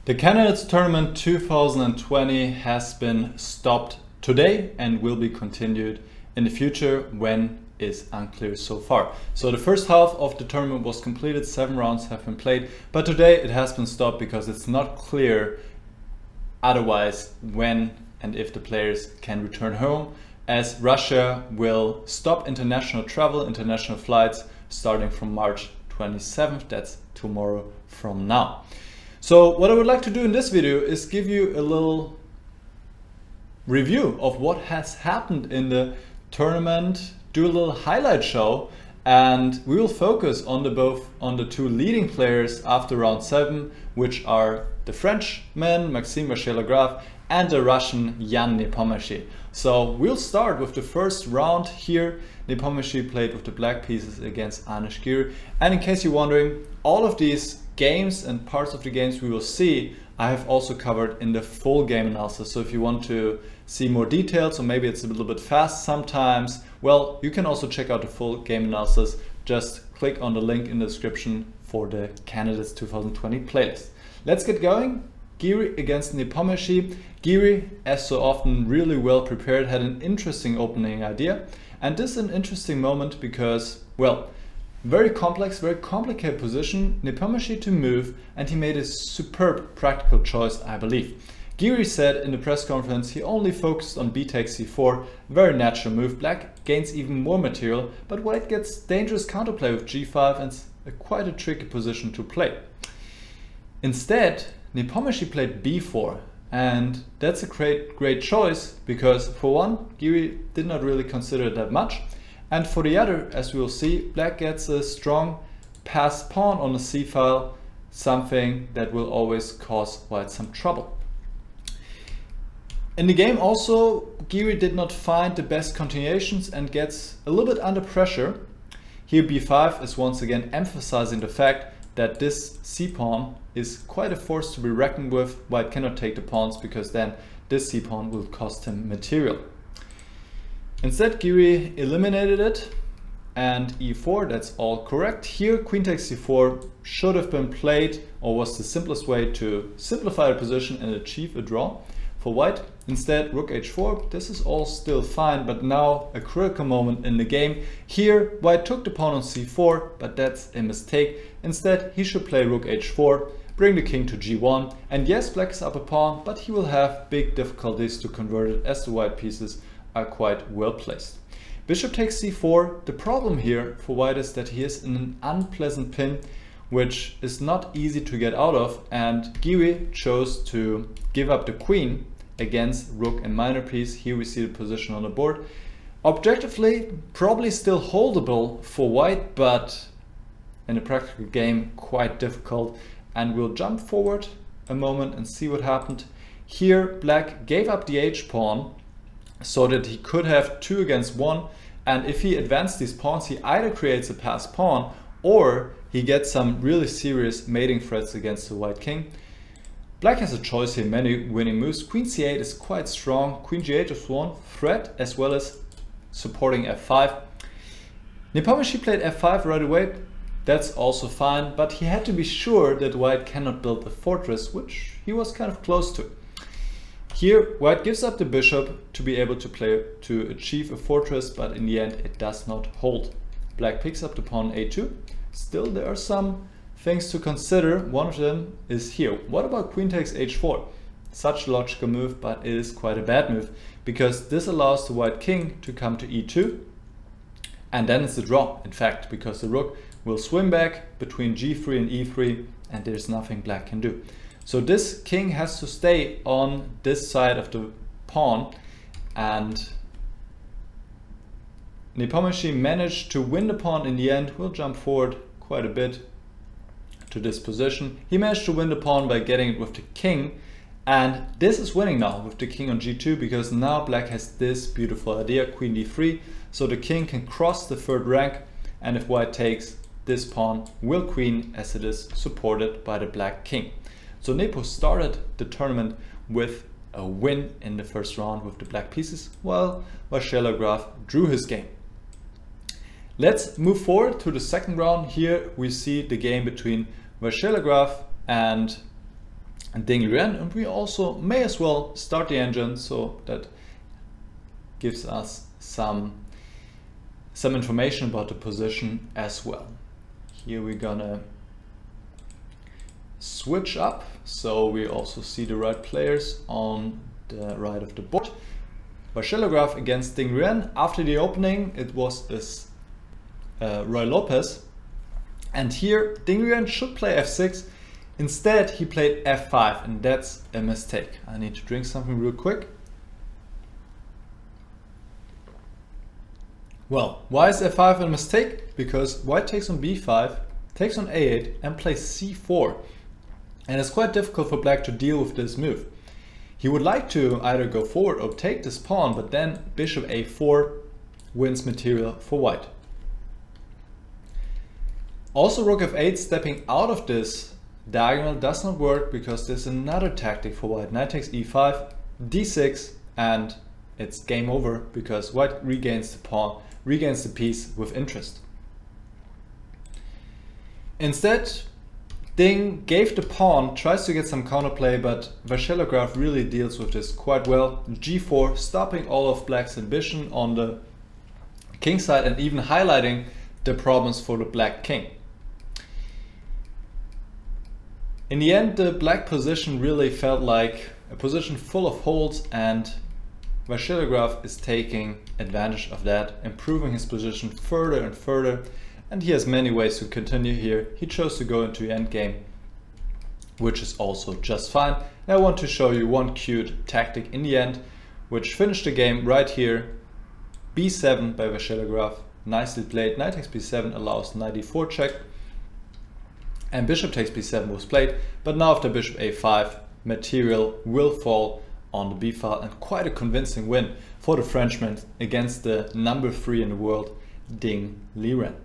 The Candidates Tournament 2020 has been stopped today and will be continued in the future. When is unclear so far. So the first half of the tournament was completed, 7 rounds have been played, but today it has been stopped because it's not clear otherwise when and if the players can return home, as Russia will stop international travel, international flights starting from March 27th, that's tomorrow from now. So what I would like to do in this video is give you a little review of what has happened in the tournament, do a little highlight show, and we will focus on the two leading players after round 7, which are the Frenchman Maxime Vachier-Lagrave and the Russian Hann Nepomniachtchi. So we'll start with the first round here. Nepomniachtchi played with the black pieces against Anish Giri, and in case you're wondering, all of these games and parts of the games we will see I have also covered in the full game analysis. So if you want to see more details, or maybe it's a little bit fast sometimes, well, you can also check out the full game analysis. Just click on the link in the description for the Candidates 2020 playlist. Let's get going. Giri against Nepomniachtchi. Giri, as so often, really well prepared, had an interesting opening idea. And this is an interesting moment because, well, very complex, very complicated position, Nepomniachtchi to move, and he made a superb practical choice, I believe. Giri said in the press conference he only focused on b takes c4, very natural move. Black gains even more material, but white gets dangerous counterplay with g5 and quite a tricky position to play. Instead, Nepomniachtchi played b4, and that's a great choice because, for one, Giri did not really consider it that much. And for the other, as we will see, black gets a strong passed pawn on the c file, something that will always cause white some trouble. In the game also, Giri did not find the best continuations and gets a little bit under pressure. Here b5 is once again emphasizing the fact that this c-pawn is quite a force to be reckoned with. White cannot take the pawns because then this c-pawn will cost him material. Instead, Giri eliminated it, and e4, that's all correct. Here, queen takes c4 should have been played, or was the simplest way to simplify the position and achieve a draw for white. Instead, rook h4, this is all still fine, but now a critical moment in the game. Here, white took the pawn on c4, but that's a mistake. Instead, he should play rook h4, bring the king to g1, and yes, black is up a pawn, but he will have big difficulties to convert it as the white pieces are quite well placed. Bishop takes c4. The problem here for white is that he is in an unpleasant pin, which is not easy to get out of, and Giri chose to give up the queen against rook and minor piece. Here we see the position on the board. Objectively, probably still holdable for white, but in a practical game, quite difficult. And we'll jump forward a moment and see what happened. Here, black gave up the h-pawn, so that he could have 2 against 1, and if he advanced these pawns, he either creates a passed pawn or he gets some really serious mating threats against the white king. Black has a choice here, many winning moves. Queen c8 is quite strong, queen g8 is one threat, as well as supporting f5. Nepomniachtchi played f5 right away, that's also fine, but he had to be sure that white cannot build a fortress, which he was kind of close to. Here, white gives up the bishop to be able to achieve a fortress, but in the end it does not hold. Black picks up the pawn a2. Still, there are some things to consider. One of them is here. What about queen takes h4? Such a logical move, but it is quite a bad move because this allows the white king to come to e2, and then it's a draw, in fact, because the rook will swim back between g3 and e3, and there's nothing black can do. So this king has to stay on this side of the pawn, and Nepomniachtchi managed to win the pawn in the end. We'll jump forward quite a bit to this position. He managed to win the pawn by getting it with the king, and this is winning now with the king on g2 because now black has this beautiful idea, queen d3, so the king can cross the third rank, and if white takes, this pawn will queen as it is supported by the black king. So Nepo started the tournament with a win in the first round with the black pieces, while Vachier-Lagrave drew his game. Let's move forward to the second round. Here we see the game between Vachier-Lagrave and Ding Liren, and we also may as well start the engine, so that gives us some information about the position as well. Here we're gonna switch up, so we also see the right players on the right of the board. Vachier-Lagrave against Ding Liren. After the opening, it was this Roy Lopez, and here Ding Liren should play f6. Instead, he played f5, and that's a mistake. I need to drink something real quick. Well, why is f5 a mistake? Because white takes on b5, takes on a8, and plays c4. And it's quite difficult for black to deal with this move. He would like to either go forward or take this pawn, but then bishop a4 wins material for white. Also, rook f8 stepping out of this diagonal does not work because there's another tactic for white. Knight takes e5, d6, and it's game over because white regains the pawn, regains the piece with interest. Instead, Ding gave the pawn, tries to get some counterplay, but Vachier-Lagrave really deals with this quite well. g4, stopping all of black's ambition on the king side and even highlighting the problems for the black king. In the end, the black position really felt like a position full of holes, and Vachier-Lagrave is taking advantage of that, improving his position further and further. And he has many ways to continue here. He chose to go into the endgame, which is also just fine. And I want to show you one cute tactic in the end, which finished the game right here. b7 by Vachier-Lagrave, nicely played. Knight takes b7 allows knight e4 check. And bishop takes b7 was played. But now after bishop a5, material will fall on the b file, and quite a convincing win for the Frenchman against the number 3 in the world, Ding Liren.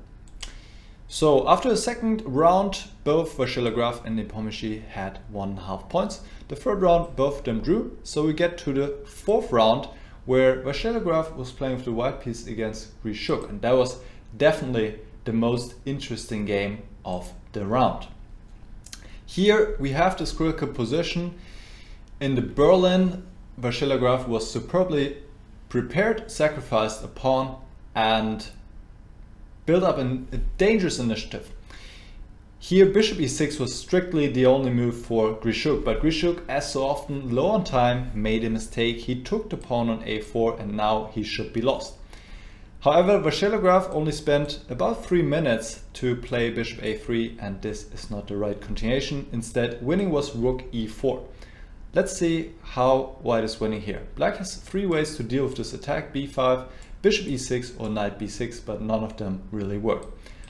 So after the second round, both Vachier-Lagrave and Nepomniachtchi had 1.5 points. The third round, both of them drew. So we get to the fourth round, where Vachier-Lagrave was playing with the white piece against Grischuk, and that was definitely the most interesting game of the round. Here we have this critical position. In the Berlin, Vachier-Lagrave was superbly prepared, sacrificed a pawn, and build up a dangerous initiative. Here bishop e6 was strictly the only move for Grischuk, but Grischuk, as so often low on time, made a mistake. He took the pawn on a4 and now he should be lost. However, Vachier-Lagrave only spent about 3 minutes to play bishop a3, and this is not the right continuation. Instead, winning was rook e4. Let's see how white is winning here. Black has 3 ways to deal with this attack: b5, bishop e6 or knight b6, but none of them really work.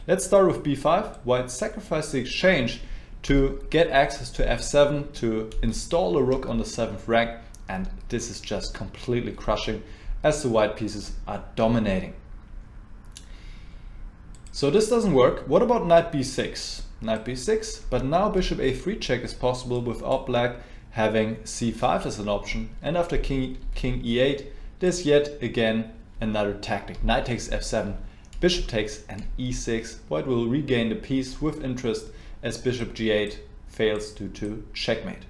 Let's start with b5. White sacrificed the exchange to get access to f7 to install a rook on the 7th rank, and this is just completely crushing as the white pieces are dominating. So this doesn't work. What about knight b6? Knight b6, but now bishop a3 check is possible without black having c5 as an option, and after king e8, there's yet again another tactic. Knight takes f7, bishop takes an e6. White will regain the piece with interest as bishop g8 fails due to checkmate.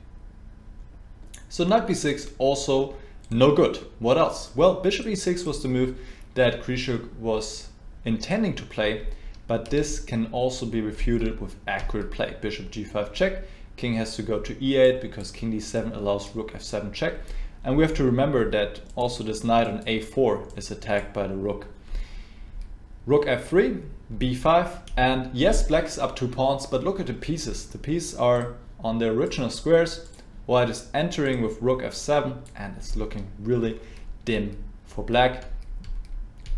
So knight b6 also no good. What else? Well, bishop e6 was the move that Grischuk was intending to play, but this can also be refuted with accurate play. Bishop g5 check, king has to go to e8 because king d7 allows rook f7 check. And we have to remember that also this knight on a4 is attacked by the rook. Rook f3, b5, and yes, black is up 2 pawns, but look at the pieces. The pieces are on their original squares. White is entering with rook f7, and it's looking really dim for black.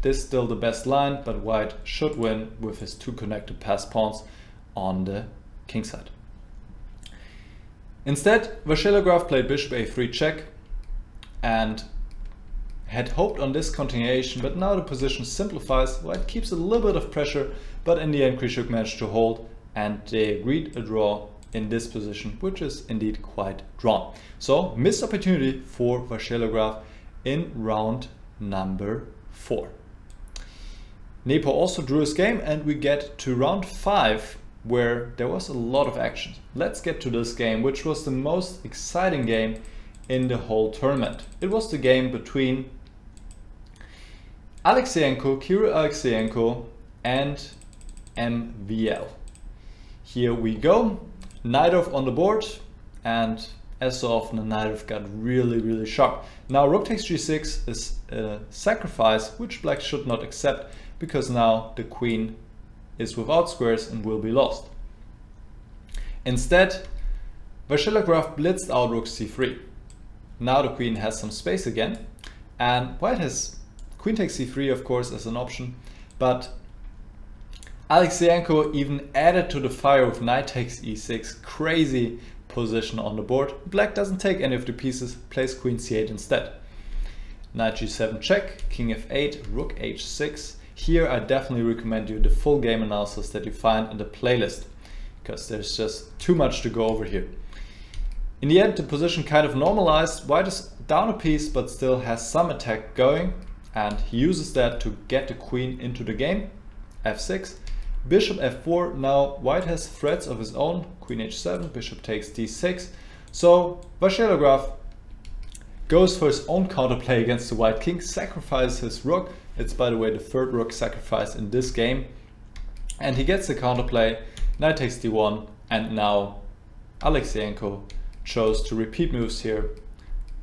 This is still the best line, but white should win with his 2 connected passed pawns on the king side. Instead, Vachier-Lagrave played bishop a3 check and had hoped on this continuation, but now the position simplifies. White keeps a little bit of pressure, but in the end Grischuk managed to hold, and they agreed a draw in this position, which is indeed quite drawn. So missed opportunity for Vachier-Lagrave in round number 4. Nepo also drew his game, and we get to round 5, where there was a lot of action. Let's get to this game, which was the most exciting game in the whole tournament. It was the game between Kirill Alexeyenko and MVL. Here we go, Naidov on the board, and as so often the Naidov got really sharp. Now rook takes g6 is a sacrifice which black should not accept, because now the queen is without squares and will be lost. Instead, Vachier-Lagrave blitzed out rook c3. Now the queen has some space again, and white has queen takes c3 of course as an option, but Alexeyenko even added to the fire with knight takes e6, crazy position on the board. Black doesn't take any of the pieces, plays queen c8 instead. Knight g7 check, king f8, rook h6. Here I definitely recommend you the full game analysis that you find in the playlist, because there's just too much to go over here. In the end, the position kind of normalized. White is down a piece but still has some attack going, and he uses that to get the queen into the game. f6, bishop f4. Now white has threats of his own, queen h7, bishop takes d6. So Vachier-Lagrave goes for his own counterplay against the white king, sacrifices his rook. It's, by the way, the third rook sacrifice in this game. And he gets the counterplay, knight takes d1, and now Alexeyenko chose to repeat moves here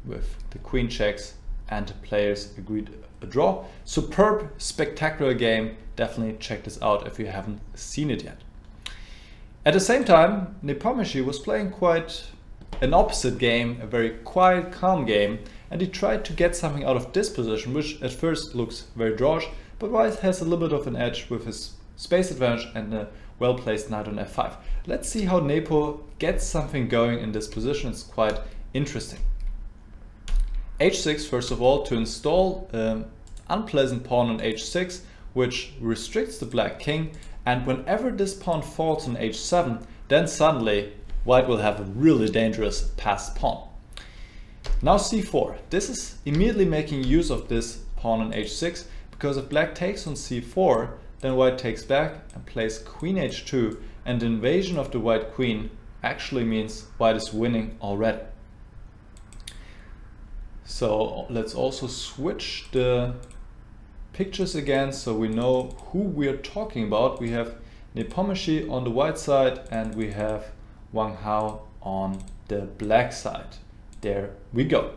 with the queen checks, and the players agreed a draw. Superb, spectacular game. Definitely check this out if you haven't seen it yet. At the same time, Nepomniachtchi was playing quite an opposite game, a very quiet, calm game, and he tried to get something out of this position, which at first looks very drawish, but white has a little bit of an edge with his space advantage and a well-placed knight on f5. Let's see how Nepo gets something going in this position. It's quite interesting. h6 first of all, to install an unpleasant pawn on h6, which restricts the black king, and whenever this pawn falls on h7, then suddenly white will have a really dangerous passed pawn. Now c4. This is immediately making use of this pawn on h6, because if black takes on c4, then white takes back and plays queen h2, and the invasion of the white queen actually means white is winning already. So let's also switch the pictures again so we know who we are talking about. We have Nepomniachtchi on the white side and we have Wang Hao on the black side. There we go.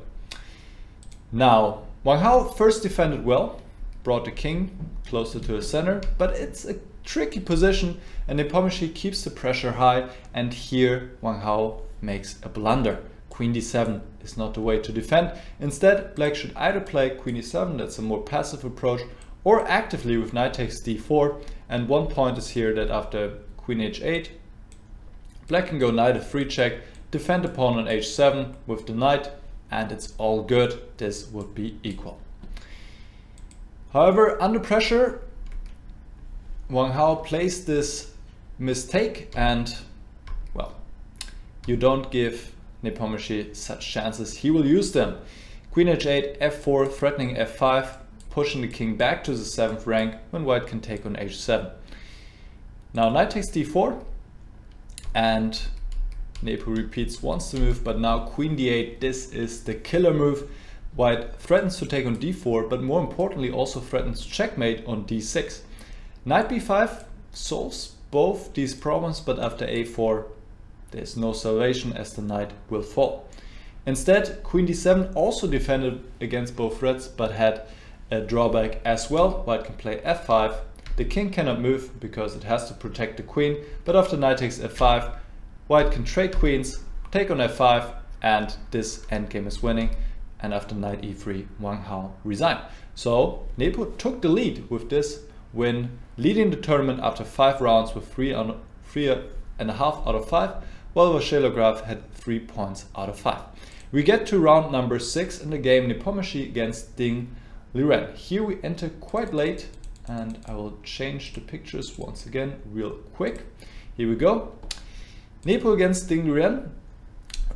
Now, Wang Hao first defended well, brought the king closer to the center, but it's a tricky position and Nepomniachtchi keeps the pressure high, and here Wang Hao makes a blunder. Queen d7 is not the way to defend. Instead, black should either play queen e7, that's a more passive approach, or actively with knight takes d4. And one point is here that after queen h8, black can go knight f3 check, defend the pawn on h7 with the knight, and it's all good. This would be equal. However, under pressure, Wang Hao plays this mistake, and well, you don't give Nepomniachtchi such chances. He will use them. Queen h8, f4, threatening f5, pushing the king back to the 7th rank when white can take on h7. Now knight takes d4, and Nepo repeats once the move, but now queen d8. This is the killer move. White threatens to take on d4, but more importantly also threatens checkmate on d6. Knight b5 solves both these problems, but after a4 there's no salvation as the knight will fall. Instead, queen d7 also defended against both threats, but had a drawback as well. White can play f5. The king cannot move because it has to protect the queen, but after knight takes f5, white can trade queens, take on f5, and this endgame is winning. And after knight e3, Wang Hao resigned. So Nepo took the lead with this win, leading the tournament after 5 rounds with 3.5 out of 5, while Vachier-Lagrave had 3 points out of 5. We get to round number 6 in the game, Nepomniachtchi against Ding Liren. Here we enter quite late, and I will change the pictures once again real quick. Here we go. Nepo against Ding Liren.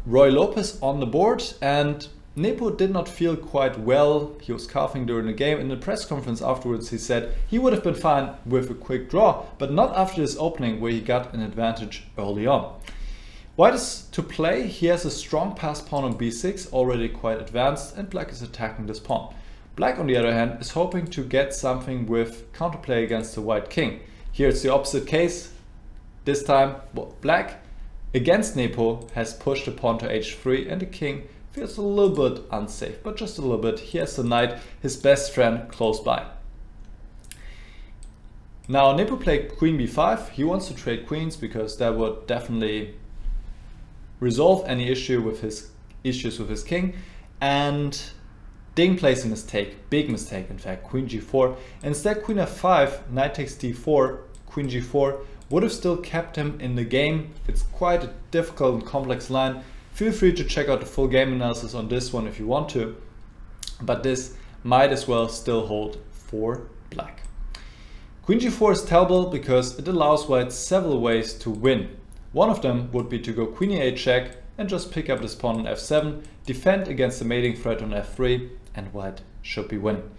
Roy Lopez on the board, and Nepo did not feel quite well. He was coughing during the game. In the press conference afterwards, he said he would have been fine with a quick draw, but not after this opening where he got an advantage early on. White is to play. He has a strong passed pawn on b6, already quite advanced, and black is attacking this pawn. Black, on the other hand, is hoping to get something with counterplay against the white king. Here it's the opposite case. This time, black, against Nepo, has pushed the pawn to h3, and the king feels a little bit unsafe, but just a little bit. He has the knight, his best friend, close by. Now Nepo played queen b5. He wants to trade queens because that would definitely resolve any issues with his king. And Ding plays a mistake, big mistake in fact, queen g4. Instead, queen f5, knight takes d4, queen g4 would have still kept him in the game. It's quite a difficult and complex line. Feel free to check out the full game analysis on this one if you want to, but this might as well still hold for black. Queen g4 is terrible because it allows white several ways to win. One of them would be to go queen e8 check and just pick up this pawn on f7, defend against the mating threat on f3, and white should be winning.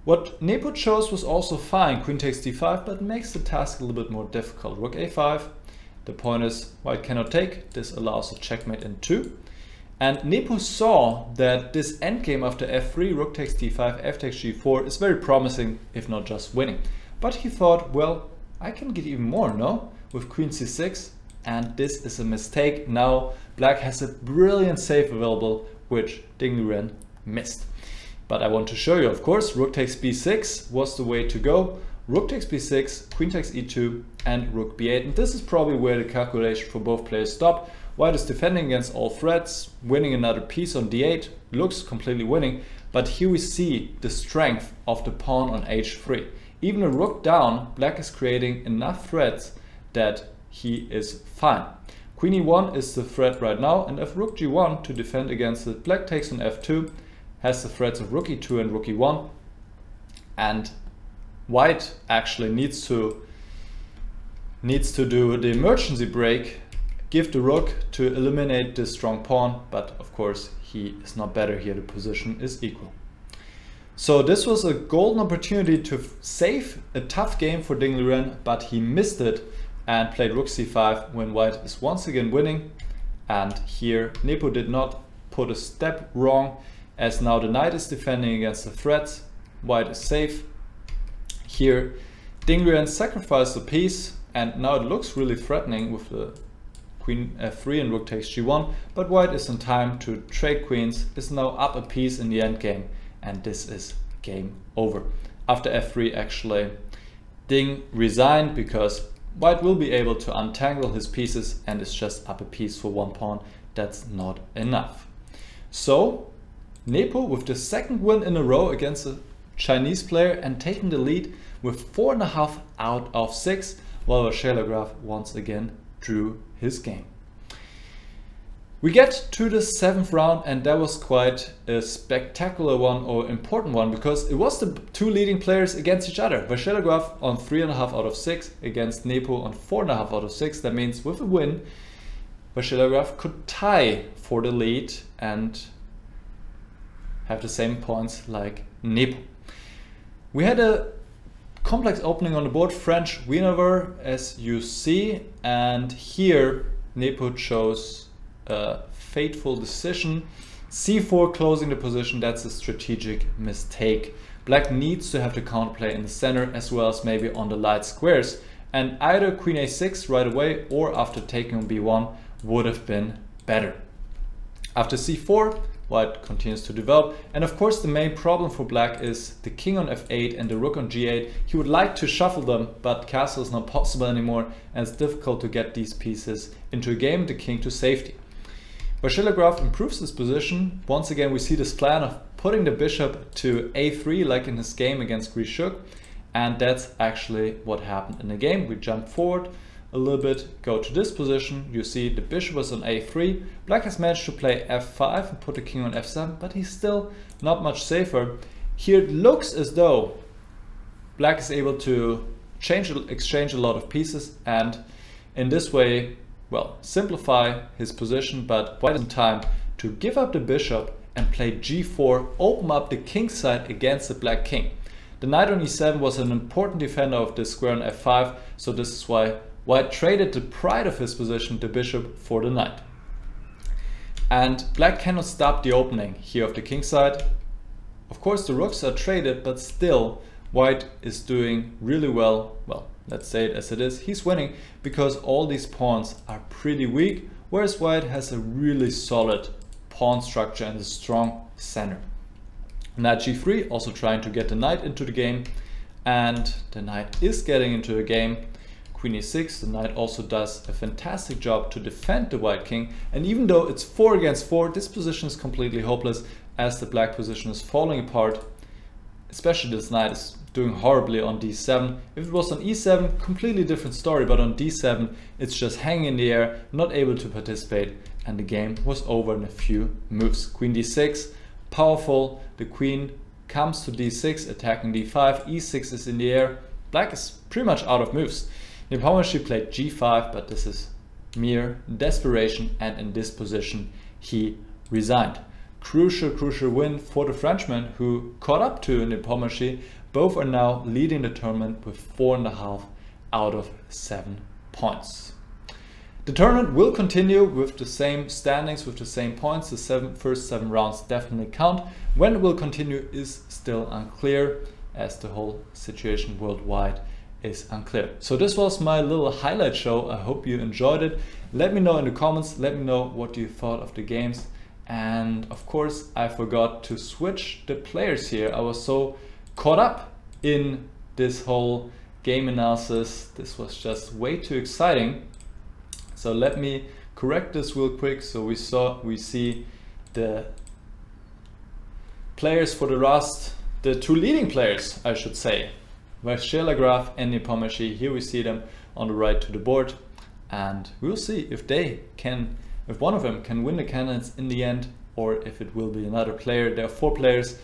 What Nepo chose was also fine, queen takes d5, but makes the task a little bit more difficult. Rook a5. The point is, white cannot take. This allows a checkmate in 2. And Nepo saw that this endgame after f3, rook takes d5, f takes g4 is very promising, if not just winning. But he thought, well, I can get even more, no? With queen c6, and this is a mistake. Now black has a brilliant save available, which Ding Liren missed. But I want to show you, of course, rook takes b6 was the way to go. Rook takes b6, queen takes e2, and rook b8. And this is probably where the calculation for both players stop. White is defending against all threats, winning another piece on d8, looks completely winning. But here we see the strength of the pawn on h3. Even a rook down, black is creating enough threats that he is fine. Queen e1 is the threat right now, and if rook g1 to defend against it, black takes on f2, has the threats of rook e2 and rook e1, and white actually needs to do the emergency break, give the rook to eliminate this strong pawn, but of course he is not better here, the position is equal. So this was a golden opportunity to save a tough game for Ding Liren, but he missed it and played rook c5 when white is once again winning. And here Nepo did not put a step wrong, as now the knight is defending against the threats, white is safe. Here Ding Liren sacrificed a piece, and now it looks really threatening with the queen f3 and rook takes g1, but white is in time to trade queens, is now up a piece in the endgame, and this is game over. After f3 actually Ding resigned because white will be able to untangle his pieces, and it's just up a piece for one pawn. That's not enough. So Nepo with the second win in a row against a Chinese player and taking the lead with 4.5 out of 6, while Vachier-Lagrave once again drew his game. We get to the 7th round, and that was quite a spectacular one, or important one, because it was the two leading players against each other. Vachier-Lagrave on 3.5 out of 6 against Nepo on 4.5 out of 6. That means with a win, Vachier-Lagrave could tie for the lead and have the same points like Nepo. We had a complex opening on the board, French Wiener, as you see, and here Nepo chose a fateful decision. c4 closing the position, that's a strategic mistake. Black needs to have the counterplay in the center as well as maybe on the light squares, and either queen a6 right away or after taking on b1 would have been better. After c4, white continues to develop, and of course the main problem for black is the king on f8 and the rook on g8. He would like to shuffle them, but castle is not possible anymore, and it's difficult to get these pieces into a game, the king to safety. Vachier-Lagrave improves his position. Once again we see this plan of putting the bishop to a3 like in his game against Grishuk, and that's actually what happened in the game. We jump forward a little bit, go to this position, you see the bishop is on a3, black has managed to play f5 and put the king on f7, but he's still not much safer. Here it looks as though black is able to exchange a lot of pieces, and in this way, well, simplify his position, but white is in time to give up the bishop and played g4, open up the king side against the black king. The knight on e7 was an important defender of this square on f5, so this is why white traded the pride of his position, the bishop, for the knight. And black cannot stop the opening here of the king side. Of course the rooks are traded, but still white is doing really well. Well, let's say it as it is. He's winning because all these pawns are pretty weak, whereas white has a really solid pawn structure and a strong center. Knight g3, also trying to get the knight into the game, and the knight is getting into the game. Queen e6, the knight also does a fantastic job to defend the white king, and even though it's 4 against 4, this position is completely hopeless as the black position is falling apart. Especially this knight is doing horribly on d7. If it was on e7, completely different story, but on d7 it's just hanging in the air, not able to participate, and the game was over in a few moves. Queen d6, powerful, the queen comes to d6, attacking d5, e6 is in the air, black is pretty much out of moves. Nepomniachtchi played g5, but this is mere desperation, and in this position he resigned. Crucial win for the Frenchman, who caught up to Nepomniachtchi. Both are now leading the tournament with 4.5 out of 7 points. The tournament will continue with the same standings, with the same points. The first 7 rounds definitely count. When it will continue is still unclear, as the whole situation worldwide is unclear. So this was my little highlight show. I hope you enjoyed it. Let me know in the comments, let me know what you thought of the games. And of course I forgot to switch the players here. I was so caught up in this whole game analysis. This was just way too exciting. So let me correct this real quick. So we see the players for the Rust, the 2 leading players, I should say, Vachier-Lagrave and Nepomniachtchi. Here we see them on the right to the board, and we'll see if if one of them can win the candidates in the end, or if it will be another player. There are 4 players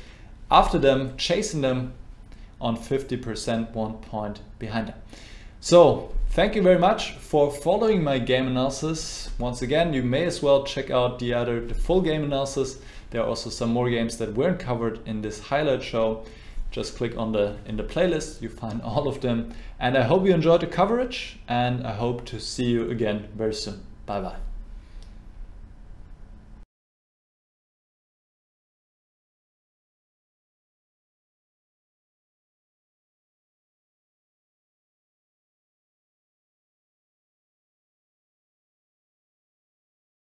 after them, chasing them on 50%, 1 point behind them. So thank you very much for following my game analysis. Once again, you may as well check out the full game analysis. There are also some more games that weren't covered in this highlight show. Just click on in the playlist, you find all of them. And I hope you enjoyed the coverage, and I hope to see you again very soon. Bye bye.